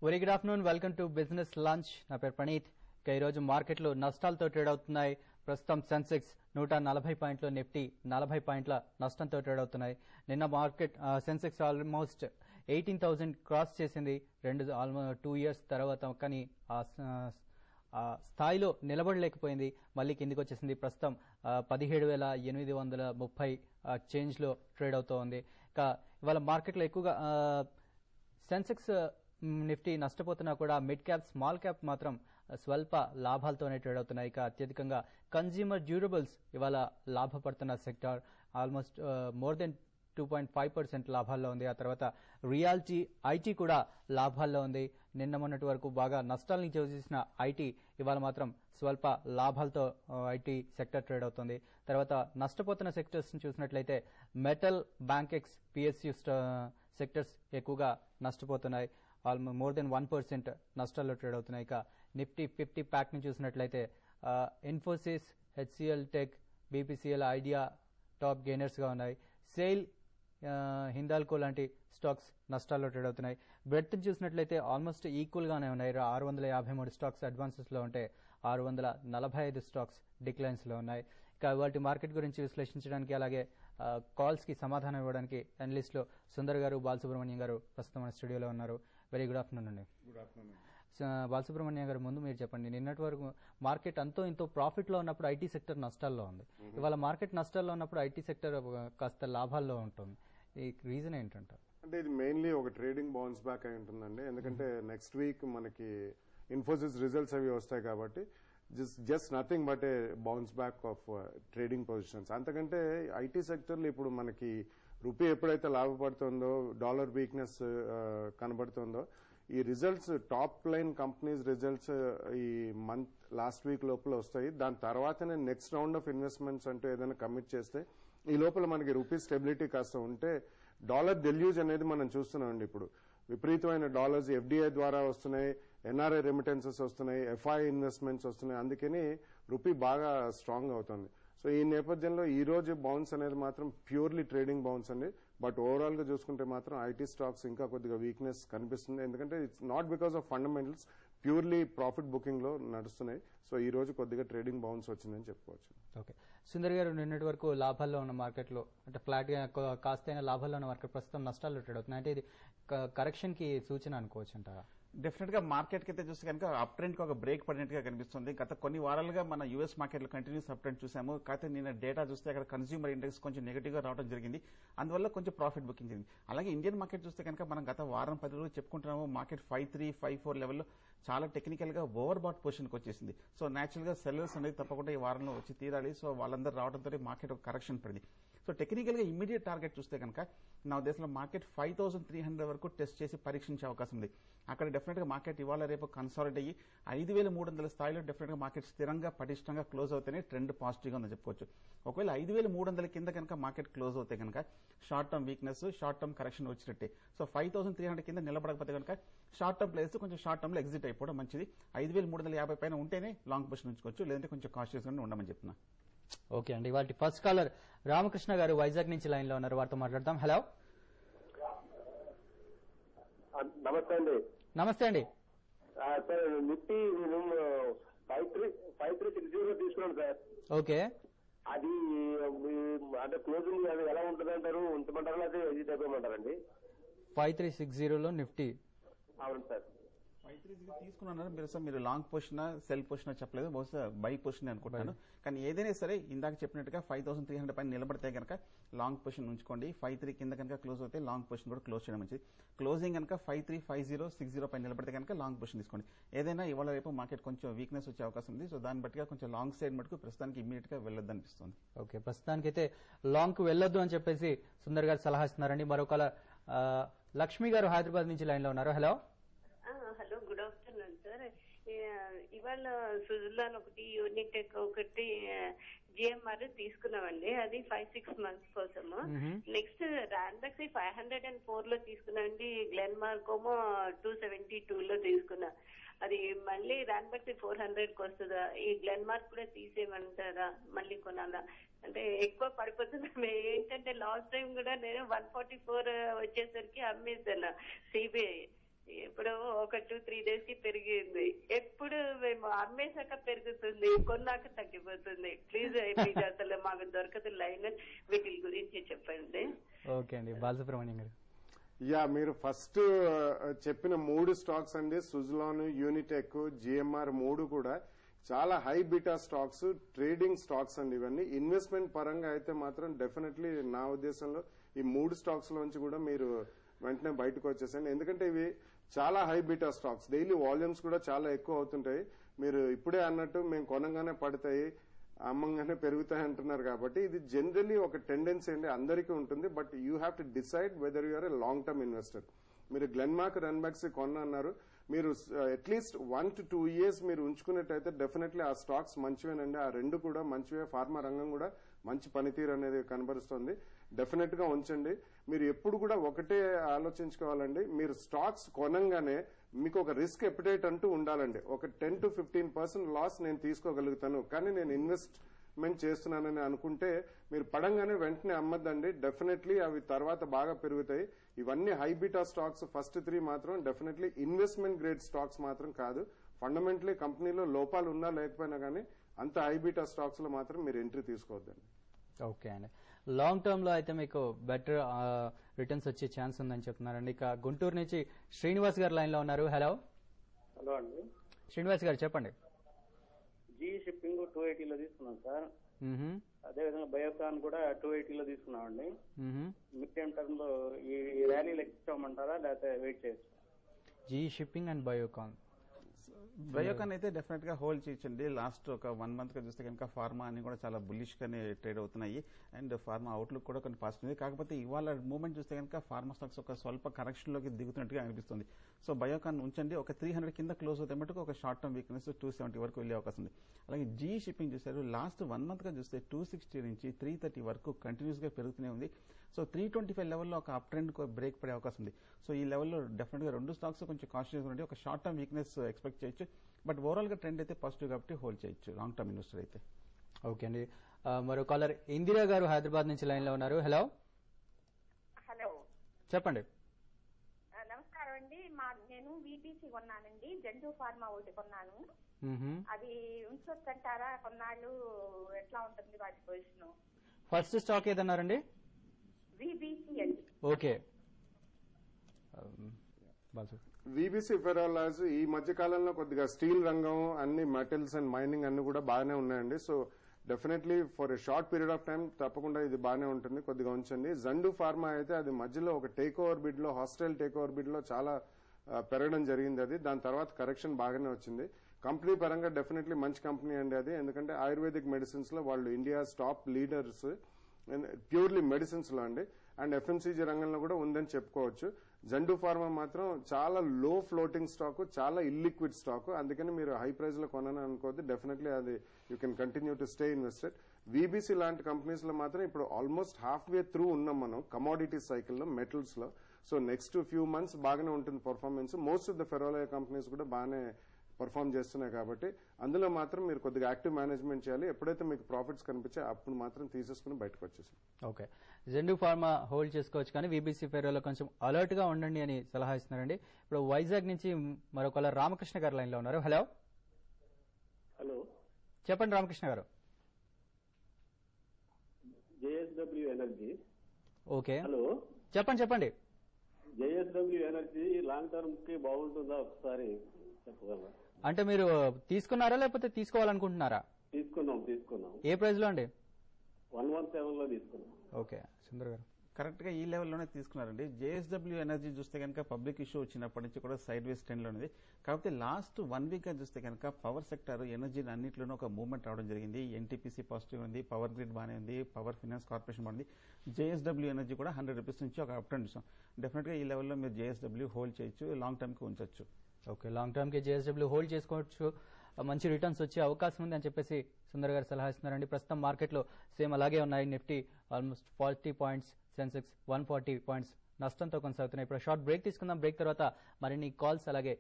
Very good afternoon, welcome to business lunch. నా పేరు ప్రణీత్. ఈ రోజు మార్కెట్లు నష్టాలతో ట్రేడ్ అవుతున్నాయి. ప్రస్తుతం సెన్సెక్స్ 140 పాయింట్లు, నిఫ్టీ 40 పాయింట్ల నష్టంతో ట్రేడ్ అవుతున్నాయి. నిన్న మార్కెట్ సెన్సెక్స్ ఆల్మోస్ట్ 18,000 క్రాస్ చేసింది 2 ఇయర్స్ తర్వాత. కానీ ఆ స్థాయిలో నిలబడలేకపోయింది, మళ్ళీ కిందికి వచ్చేసింది. ప్రస్తుతం 17,830 చేంజ్ లో ట్రేడ్ అవుతోంది. ఇవాళ మార్కెట్లో ఎక్కువగా సెన్సెక్స్ నిఫ్టీ నష్టపోతున్నా కూడా మిడ్ క్యాప్, స్మాల్ క్యాప్ మాత్రం స్వల్ప లాభాలతోనే ట్రేడ్ అవుతున్నాయి. అత్యధికంగా కన్స్యూమర్ డ్యూరబుల్స్ ఇవాళ లాభపడుతున్న సెక్టార్. ఆల్మోస్ట్ మోర్ దెన్ 2.5% లాభాల్లో ఉంది. ఆ తర్వాత రియాలిటీ, ఐటీ కూడా లాభాల్లో ఉంది. నిన్న మొన్నటి వరకు బాగా నష్టాలను చూసిన ఐటీ ఇవాళ మాత్రం స్వల్ప లాభాలతో ఐటీ సెక్టర్ ట్రేడ్ అవుతుంది. తర్వాత నష్టపోతున్న సెక్టర్స్ చూసినట్లయితే మెటల్, బ్యాంకెక్స్, పిఎస్యు సెక్టర్స్ ఎక్కువగా నష్టపోతున్నాయి. ఆల్మోస్ట్ మోర్ దెన్ 1% నష్టాల్లో ట్రేడ్ అవుతున్నాయి. నిఫ్టీ 50 ప్యాక్ ని చూసినట్లయితే Infosys, HCl tech, BPCL, idea top gainers గా ఉన్నాయి. సెయిల్, హిందాల్కో లాంటి స్టాక్స్ నష్టాల్లో ట్రేడ్ అవుతున్నాయి. బ్రెడ్త్ చూసినట్లయితే ఆల్మోస్ట్ ఈక్వల్ గానే ఉన్నాయి. 653 స్టాక్స్ అడ్వాన్సెస్ లో ఉంటే 645 స్టాక్స్ డిక్లైన్స్ లో ఉన్నాయి. వాటి మార్కెట్ గురించి విశ్లేషించడానికి, అలాగే కాల్స్ కి సమాధానం ఇవ్వడానికి అనలిస్ట్ లో సుందర్ గారు, బాలసుబ్రహ్మణ్యం గారు ప్రస్తుతం మన స్టూడియోలో ఉన్నారు. వెరీ గుడ్ ఆఫ్టర్నూన్ అండి. Good afternoon. బాలసుబ్రహ్మణ్యం గారు, ముందు మీరు చెప్పండి, నిన్నటి వరకు మార్కెట్ అంతో ఇంతో ప్రాఫిట్ లో ఉన్నప్పుడు ఐటీ సెక్టర్ నష్టాల్లో ఉంది. ఇవాళ మార్కెట్ నష్టాల్లో ఉన్నప్పుడు ఐటీ సెక్టర్ కాస్త లాభాల్లో ఉంటుంది. ఈ రీజన్ ఏంటంటారు? అంటే ఇది మెయిన్లీ ఒక ట్రేడింగ్ బౌన్స్ బ్యాక్ అయి ఉంటుందండి. ఎందుకంటే నెక్స్ట్ వీక్ మనకి ఇన్ఫోసిస్ రిజల్ట్స్ అవి వస్తాయి కాబట్టి just nothing but A bounce back of trading positions. అంతకంటే ఐటీ సెక్టర్ లో ఇప్పుడు మనకి రూపీ ఎప్పుడైతే లాభపడుతుందో, డాలర్ వీక్నెస్ కనబడుతుందో, ఈ results top line companies results ఈ మంత్ లాస్ట్ వీక్ లోపల వస్తాయి. దాని తర్వాతనే నెక్స్ట్ రౌండ్ ఆఫ్ ఇన్వెస్ట్మెంట్స్ అంటూ ఏదైనా కమిట్ చేస్తే ఈ లోపల మనకి రూపీ స్టెబిలిటీ కాస్త ఉంటే డాలర్ డెల్యూజ్ అనేది మనం చూస్తున్నామండి. ఇప్పుడు విపరీతమైన డాలర్స్ ఎఫ్డీఐ ద్వారా వస్తున్నాయి, ఎన్ఆర్ఐ రెమిటెన్సెస్ వస్తున్నాయి, ఎఫ్ఐ ఇన్వెస్ట్మెంట్స్ వస్తున్నాయి. అందుకని రూపీ బాగా స్ట్రాంగ్ అవుతుంది. సో ఈ నేపథ్యంలో ఈ రోజు బౌన్స్ అనేది మాత్రం ప్యూర్లీ ట్రేడింగ్ బౌన్స్ అండి. బట్ ఓవరాల్ గా చూసుకుంటే మాత్రం ఐటీ స్టాక్స్ ఇంకా కొద్దిగా వీక్నెస్ కనిపిస్తుంది. ఎందుకంటే it's not because of fundamentals, purely profit booking లో నడుస్తున్నాయి. సో ఈ రోజు కొద్దిగా ట్రేడింగ్ బౌన్స్ వచ్చిందని చెప్పుకోవచ్చు. ఓకే, సుందర్ గారు, నిన్నటి వరకు లాభాల్లో ఉన్న మార్కెట్ లో, అంటే ఫ్లాట్ గా కాస్తైనా లాభాల్లో ఉన్న మార్కెట్ ప్రస్తుతం నష్టాల్లో ట్రేడ్ అవుతుంది. అంటే ఇది కరెక్షన్ కి సూచన అనుకోవచ్చు అంటారా? డెఫినెట్ గా మార్కెట్ కి అయితే చూస్తే కనుక అప్ ట్రెండ్ కి ఒక బ్రేక్ పడినట్టుగా కనిపిస్తుంది. గత కొన్ని వారాలుగా మన యూఎస్ మార్కెట్ లో కంటిన్యూస్ అప్ ట్రెండ్ చూసాము. కాకపోతే నిన్న డేటా చూస్తే అక్కడ కన్స్యూమర్ ఇండెక్స్ కొంచెం నెగిటివ్ గా రావడం జరిగింది. అందువల్ల కొంచెం ప్రాఫిట్ బుకింగ్ జరిగింది. అలాగే ఇండియన్ మార్కెట్ చూస్తే కనుక మనం గత వారం 10 రోజులు చెప్పుకుంటున్నాము, మార్కెట్ 5.3, 5.4 లెవెల్లో చాలా టెక్నికల్ గా ఓవర్ బాట్ పొజిషన్ కి వచ్చేసింది. సో నేచురల్ గా సెల్లర్స్ అనేది తప్పకుండా ఈ వారంలో వచ్చి తీరాలి. సో వాళ్ళందరూ రావడంతో మార్కెట్ ఒక కరెక్షన్ పడింది. సో టెక్నికల్ గా ఇమ్మీడియట్ టార్గెట్ చూస్తే కనుక నా ఉద్దేశంలో మార్కెట్ 5,300 వరకు టెస్ట్ చేసి పరీక్షించే అవకాశం ఉంది. అక్కడ డెఫినెట్ గా మార్కెట్ ఇవాళ రేపు కన్సాలిడేట్ అయ్యి 5,300 స్థాయిలో డెఫినెట్ గా మార్కెట్ స్థిరంగా పటిష్టంగా క్లోజ్ అవుతేనే ట్రెండ్ పాజిటివ్ గా ఉందని చెప్పుకోవచ్చు. ఒకవేళ 5,300 కింద కనుక మార్కెట్ క్లోజ్ అవుతే కనుక short term weakness, short term correction వచ్చినట్టే. సో 5,300 కింద నిలబడకపోతే కనుక షార్ట్ టర్మ్ ప్లేస్ కొంచెం షార్ట్ టర్మ్ లో ఎగ్జిట్ అయిపోవడం మంచిది. 5,350 పైన ఉంటేనే లాంగ్ పొజిషన్ ఉంచుకోవచ్చు, లేదంటే కొంచెం కాన్షియస్ గా ఉండమని చెప్తున్నా. ఓకే అండి, ఇవాళ ఫస్ట్ కాలర్ రామకృష్ణ గారు వైజాగ్ నుంచి లైన్ లో ఉన్నారు, వారితో మాట్లాడదాం. హలో, నమస్తే అండి. నమస్తే అండి. సార్, నిఫ్టీ నేను 5360 తీసుకున్నాను సార్. ఓకే, అది అంటే క్లోజింగ్ అది ఎలా ఉంటుంది అంటారు? ఉంచమంటారా లేదా ఎగ్జిట్ అయిపోమంటారండి? 5360లో నిఫ్టీ. అవును సార్. 5.3 తీసుకున్నారు మీరు. సార్ మీరు లాంగ్ పొజిషన్, సెల్ పొజిషన్ చెప్పలేదు, బహుశా బై పొజిషన్ అనుకుంటున్నాను. కానీ ఏదైనా సరే ఇందాక చెప్పినట్టుగా 5,300 పైన నిలబడితే కనుక లాంగ్ పొజిషన్ ఉంచుకోండి. 5.3 కింద కనుక క్లోజ్ అవుతే లాంగ్ పొజిషన్ కూడా క్లోజ్ చేయడం మంచిది. క్లోజింగ్ కనుక 5,350, 60 పైన నిలబడితే కనుక లాంగ్ పొజిషన్ తీసుకోండి. ఏదైనా ఇవాళ రేపు మార్కెట్ కొంచెం వీక్నెస్ వచ్చే అవకాశం ఉంది. సో దాన్ని బట్టిగా కొంచెం లాంగ్ సైడ్ మటుకు ప్రస్తుతానికి ఇమ్మీడియట్ గా వెళ్ళొద్దు అనిపిస్తుంది. ఓకే, ప్రస్తుతానికైతే లాంగ్ కు వెళ్ళొద్దు అని చెప్పేసి సుందర్ గారు సలహా ఇస్తున్నారండి. మరొక లక్ష్మి గారు హైదరాబాద్ నుంచి లైన్ లో ఉన్నారు. Hello. Hello, good afternoon sir. ఇవాళ సుజులాన్ ఒకటి, యూనిటెక్ ఒకటి, జిఎంఆర్ తీసుకున్నామండి. అది 5-6 మంత్స్ కోసము. నెక్స్ట్ రాండక్స్ 504 లో తీసుకున్నామండి. గ్లెన్ మార్కోమో 272 లో తీసుకున్నా. అది మళ్ళీ రాండక్స్ 400కి వస్తుందా? ఈ గ్లెన్ మార్క్ కూడా తీసేయమంటారా? మళ్ళీ కొనాలా? అంటే ఎక్కువ పడిపోతుంది. ఏంటంటే లాస్ట్ టైం కూడా నేను 144 వచ్చేసరికి అమ్మేసాను సిబిఐ. ఇప్పుడు ఒక 2-3 డేస్ కి పెరిగింది. ఎప్పుడు మేము అమ్మేశాక పెరుగుతుంది, కొన్నాక తగ్గిపోతుంది. ప్లీజ్ అసలు మాకు దొరకదు లైన్, వీటి గురించి చెప్పండి. ఓకే అండి, బాలసుబ్రహ్మణ్యం గారు. యా, మీరు ఫస్ట్ చెప్పిన 3 స్టాక్స్ అండి, సుజలాన్, యూనిటెక్, జిఎంఆర్ 3 కూడా చాలా high beta stocks, trading stocks అండి. ఇవన్నీ ఇన్వెస్ట్మెంట్ పరంగా అయితే మాత్రం డెఫినెట్లీ నా ఉద్దేశంలో ఈ 3 స్టాక్స్ లోంచి కూడా మీరు వెంటనే బయటకు వచ్చేసండి. ఎందుకంటే ఇవి చాలా high beta stocks, daily volumes కూడా చాలా ఎక్కువ అవుతుంటాయి. మీరు ఇప్పుడే అన్నట్టు మేము కొనంగానే పడతాయి, అమ్మంగానే పెరుగుతాయి అంటున్నారు కాబట్టి ఇది జనరలీ ఒక టెండెన్సీ అండి, అందరికీ ఉంటుంది. But you have to decide whether you're a long term investor. మీరు గ్లెన్మార్క్, రన్బ్యాక్స్ కొన్న అన్నారు, మీరు అట్లీస్ట్ 1 to 2 years మీరు ఉంచుకున్నట్టయితే డెఫినెట్లీ ఆ స్టాక్స్ మంచివేనండి. ఆ 2 కూడా మంచివే. ఫార్మా రంగం కూడా మంచి పనితీరు అనేది కనబరుస్తుంది. డెఫినెట్ గా ఉంచండి. మీరు ఎప్పుడు కూడా ఒకటే ఆలోచించుకోవాలండి, మీరు స్టాక్స్ కొనంగానే మీకు ఒక రిస్క్ ఎపిటైట్ అంటూ ఉండాలండి. ఒక 10 to 15% లాస్ నేను తీసుకోగలుగుతాను, కానీ నేను ఇన్వెస్ట్మెంట్ చేస్తున్నానని అనుకుంటే మీరు పడంగానే వెంటనే అమ్మద్దండి. డెఫినెట్లీ అవి తర్వాత బాగా పెరుగుతాయి. ఇవన్నీ హై బీటా స్టాక్స్, ఫస్ట్ 3 మాత్రం డెఫినెట్లీ ఇన్వెస్ట్మెంట్ గ్రేడ్ స్టాక్స్ మాత్రం కాదు. ఫండమెంటలీ కంపెనీలో లోపాలు ఉన్నా లేకపోయినా కానీ అంత హై బీటా స్టాక్స్ లో మాత్రం మీరు ఎంట్రీ తీసుకోవద్దండి. ఓకే అండి, లాంగ్ టర్మ్ లో అయితే మీకు బెటర్ రిటర్న్స్ వచ్చే ఛాన్స్ ఉందని చెప్తున్నారండి. ఇక గుంటూరు నుంచి శ్రీనివాస్ గారు లైన్ లో ఉన్నారు. హలో హలో అండి, శ్రీనివాస్ గారు చెప్పండి. జీ షిప్పింగ్ 280 లో తీసుకున్నాం సార్. అదేవిధంగా బయోకాన్ కూడా 280 లో తీసుకున్నామండి. మిడ్ టైమ్ టర్మ్ లో ఈ ర్యాలీలు ఎక్కించమంటారా లేకపోతే వెయిట్ చేయొచ్చు? జీ షిప్పింగ్ అండ్ బయోకాన్ అయితే డెఫినెట్ గా హోల్డ్ చేయొచ్చండి. లాస్ట్ ఒక 1 month గా చూస్తే కనుక ఫార్మా అన్ని కూడా చాలా బుల్లిష్ గానే ట్రేడ్ అవుతున్నాయి అండ్ ఫార్మా అవుట్లుక్ కూడా కొన్ని పాజిటివ్ ఉంది. కాకపోతే ఇవాళ మూవ్మెంట్ చూస్తే కనుక ఫార్మా స్టాక్స్ ఒక స్వల్ప కరెక్షన్ లోకి దిగుతున్నట్టుగా అనిపిస్తుంది. సో బయోకాన్ ఉంచండి. ఒక 300 కింద క్లోజ్ అవుతే మటుకు ఒక షార్ట్ టర్మ్ వీక్నెస్ 270 వరకు వెళ్లే అవకాశం ఉంది. అలాగే జీ షిప్పింగ్ చూసారు, లాస్ట్ 1 month గా చూస్తే 260 నుంచి 330 వరకు కంటిన్యూస్ గా పెరుగుతూనే ఉంది. సో 325 లెవెల్లో ఒక అప్ ట్రెండ్ బ్రేక్ పడే అవకాశం ఉంది. సో ఈ లెవెల్లో డెఫినెట్ గా 2 స్టాక్స్ కొంచెం కాన్షియస్ ఉండి ఒక షార్ట్ టర్మ్ వీక్నెస్ ఎక్స్పెక్ట్ చేయొచ్చు. బట్ ఓవరాల్ గా ట్రెండ్ అయితే పాజిటివ్ కాబట్టి హోల్డ్ చేయొచ్చు లాంగ్ టర్మ్ ఇన్వెస్టర్ అయితే. ఓకే అండి, మరో కాలర్ ఇందిరా గారు హైదరాబాద్ నుంచి లైన్ లో ఉన్నారు. హలో హలో చెప్పండి. నమస్కారం అండి. నేను వీబీసీ కొన్నానండి, జంటు ఫార్మా ఒకటి కొన్నాను. అది ఉంచొచ్చు అంటారా? కొన్నాళ్ళు ఎట్లా ఉంటుంది వాటి పొజిషన్? ఫస్ట్ స్టాక్ ఏదన్నారండి? వీబీసీ అండి. ఓకే, వీబీసీ ఫెరాలాజ్ ఈ మధ్య కాలంలో కొద్దిగా స్టీల్ రంగం, అన్ని మెటల్స్ అండ్ మైనింగ్ అన్ని కూడా బాగానే ఉన్నాయండి. So definitely for a short period of time తప్పకుండా ఇది బాగానే ఉంటుంది, కొద్దిగా ఉంచండి. జండు ఫార్మా అయితే అది మధ్యలో ఒక టేక్ ఓవర్ బిడ్ లో, హాస్టల్ టేక్ ఓవర్ బిడ్ లో చాలా పెరగడం జరిగింది. అది దాని తర్వాత కరెక్షన్ బాగానే వచ్చింది. కంపెనీ పరంగా డెఫినెట్లీ మంచి కంపెనీ అండి అది. ఎందుకంటే ఆయుర్వేదిక్ మెడిసిన్స్ లో వాళ్ళు India top leaders purely medicines లో అండి. అండ్ ఎఫ్ఎంసీజీ రంగంలో కూడా ఉందని చెప్పుకోవచ్చు. జండు ఫార్మా మాత్రం చాలా లో ఫ్లోటింగ్ స్టాక్, చాలా ఇల్లిక్విడ్ స్టాక్. అందుకని మీరు హై ప్రైస్ లో కొనని అనుకోవద్దు. డెఫినెట్లీ అది you can continue to stay invested. VBC లాంటి కంపెనీస్ లో మాత్రం ఇప్పుడు ఆల్మోస్ట్ హాఫ్ వే త్రూ ఉన్నాం మనం కమోడిటీ సైకిల్లో, మెటల్స్ లో. సో నెక్స్ట్ ఫ్యూ మంత్స్ బాగానే ఉంటుంది performance. Most of the ferroalloy companies కూడా బాగానే పర్ఫార్మ్ చేస్తున్నాయి కాబట్టి అందులో మాత్రం మీరు కొద్దిగా యాక్టివ్ మేనేజ్మెంట్ చేయాలి. ఎప్పుడైతే మీకు ప్రాఫిట్స్ కనిపించాయి అప్పుడు మాత్రం తీసేసుకుని బయటకు వచ్చేసి. ఓకే, జెండు ఫార్మా హోల్డ్ చేసుకోవచ్చు, కానీ వీబీసీ ఫెరోలో కొంచెం అలర్ట్ గా ఉండండి అని సలహా ఇస్తున్నారండి. ఇప్పుడు వైజాగ్ నుంచి మరొక రామకృష్ణ గారు లైన్ లో ఉన్నారు. హలో హలో చెప్పండి రామకృష్ణ గారు. JSW energy. ఓకే, హలో చెప్పండి. జేఎస్డబ్ల్యూ ఎనర్జీ లాంగ్ టర్మ్ కి బాగుంటుందా ఒకసారి చెప్పగలరా? అంటే మీరు తీసుకున్నారా లేకపోతే తీసుకోవాలనుకుంటున్నారా? తీసుకున్నాం. ఏ ప్రైస్ లో అండి? 117 లో తీసుకున్నాం. ఓకే, సుందర్ గారు. కరెక్ట్ గా ఈ లెవెల్లోనే తీసుకున్నారండి. జేఎస్డబ్ల్యూ ఎనర్జీ చూస్తే కనుక పబ్లిక్ ఇష్యూ వచ్చినప్పటి నుంచి కూడా సైడ్ వేస్ ట్రెండ్ లో ఉంది. కాకపోతే లాస్ట్ 1 week గా చూస్తే కనుక పవర్ సెక్టర్, ఎనర్జీ అన్నింటిలోనూ ఒక మూవ్మెంట్ రావడం జరిగింది. ఎన్టీపీసీ పాజిటివ్ ఉంది, పవర్ గ్రిడ్ బాగానే ఉంది, పవర్ ఫైనాన్స్ కార్పొరేషన్ బాగుంది. జేఎస్డబ్ల్యూ ఎనర్జీ కూడా 100 రూపీస్ నుంచి ఒక అప్ ట్రెండ్ చూసాం. డెఫినెట్ గా ఈ లెవెల్లో మీరు జేఎస్డబ్ల్యూ హోల్డ్ చేయొచ్చు, లాంగ్ టర్మ్ కి ఉంచొచ్చు. ఓకే, లాంగ్ టర్మ్ కి జేఎస్డబ్ల్యూ హోల్డ్ చేసుకోవచ్చు, మంచి రిటర్న్స్ వచ్చే అవకాశం ఉంది అని చెప్పేసి సుందర్ గారు సలహా ఇస్తున్నారండి. ప్రస్తుతం మార్కెట్లో సేమ్ అలాగే ఉన్నాయి. Nifty almost 40 points, Sensex 140 points నష్టంతో కొనసాగుతున్నాయి. ఇప్పుడు షార్ట్ బ్రేక్ తీసుకుందాం. బ్రేక్ తర్వాత మరిన్ని కాల్స్ అలాగే